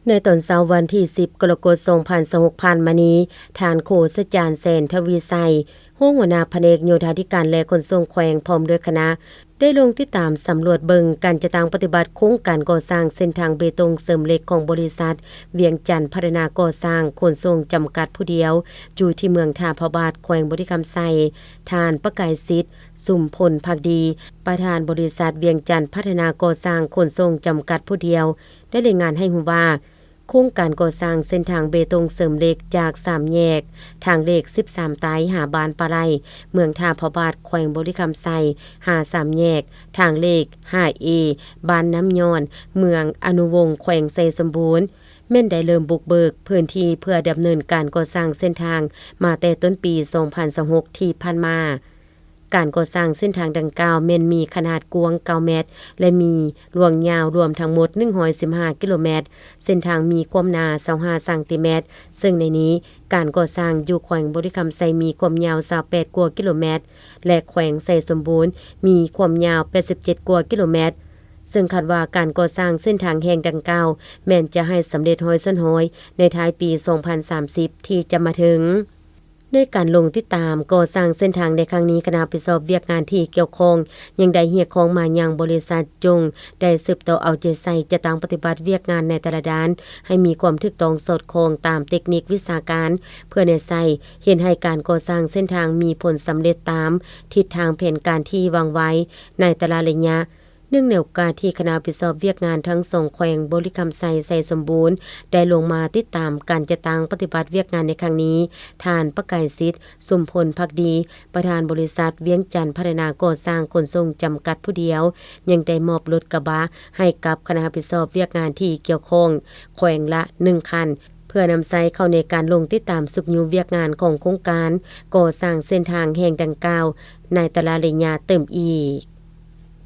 ในตอนเช้าวันที่10กรกฎาคม2026ผ่านมานี้ทานโฆษจารย์แสนทวีไสหัวหน้าแผนกโยธาธิการและขนส่งแขวงพร้อมด้วยคณะได้ลงติดตามสำรวจเบิงการจะตั้งปฏิบัติโครงการก่อสร้างเส้นทางเบตงเสริมเหล็กของบริษัทเวียงจันทน์พัฒนาก่อสร้างขนส่งจำกัดผู้เดียวอยู่ที่เมืองท่าพระบาทแขวงบริคำไสทานประกายสิทธิ์สุมพลภักดีประธานบริษัทเวียงจันทน์พัฒนาก่อสร้างขนส่งจำกัดผู้เดียวได้รายงานให้รู้ว่าโครงการก่อสร้างเส้นทางเบตงเสริมเหล็กจาก3แยกทางเลข13ตายหาบานปะไลเมืองท่าพระบาทแขวงบริคำไสหา3แยกทางเลข 5A บ้านน้ำย้อนเมืองอนุวงศ์แขวงไสสมบูรณ์แม่นได้เริ่มบุกเบิกพื้นที่เพื่อดำเนินการก่อสร้างเส้นทางมาแต่ต้นปี2026ที่ผ่านมาการก่อสร้างเส้นทางดังกล่าวแม่นมีขนาดกว้าง9เมตรและมีลวงยาวรวมทั้งหมด115กิโลเมตรเส้นทางมีความหนา25ซนเมตรซึ่งในนี้การก่อสร้างอยู่แขวงบริคำไสมีความยาว28กว่ากิโลเมตรและแขวงไสสมบูรณ์มีความยาว87กว่ากิโลเมตรซึ่งคาดว่าการก่อสร้างเส้นทางแห่งดังกล่าวแม้นจะให้สำเร็จ100%ในท้ายปี2030ที่จะมาถึงในการลงติดตามก่อสร้างเส้นทางในครั้งนี้คณะผู้สอบเวียกงานที่เกี่ยวข้องยังได้เรียกของมายังบริษัทจงได้สืบต่อเอาใจใส่จะตั้งปฏิบัติเวียกงานในแต่ละด้านให้มีความถูกต้องสอดคล้องตามเทคนิควิชาการเพื่อในใส่เห็นให้การก่อสร้างเส้นทางมีผลสำเร็จตามทิศทางแผนการที่วางไว้ในแต่ละระยะเนื่องในโอกาสที่คณะผู้สอบเวียกงานทั้ง2แขวงบริคำไสไสสมบูรณ์ได้ลงมาติดตามการจะตั้งปฏิบัติเวียกงานในครั้งนี้ท่านประกายสิทธิ์สุมพลภักดีประธานบริษัทเวียงจันทน์พัฒนาก่อสร้างขนส่งจำกัดผู้เดียวยังได้มอบรถกระบะให้กับคณะผู้สอบเวียกงานที่เกี่ยวข้องแขวงละ1คันเพื่อนำใช้เข้าในการลงติดตามสุขอยู่เวียกงานของโครงการก่อสร้างเส้นทางแห่งดังกล่าวในแต่ละระยะเติมอีก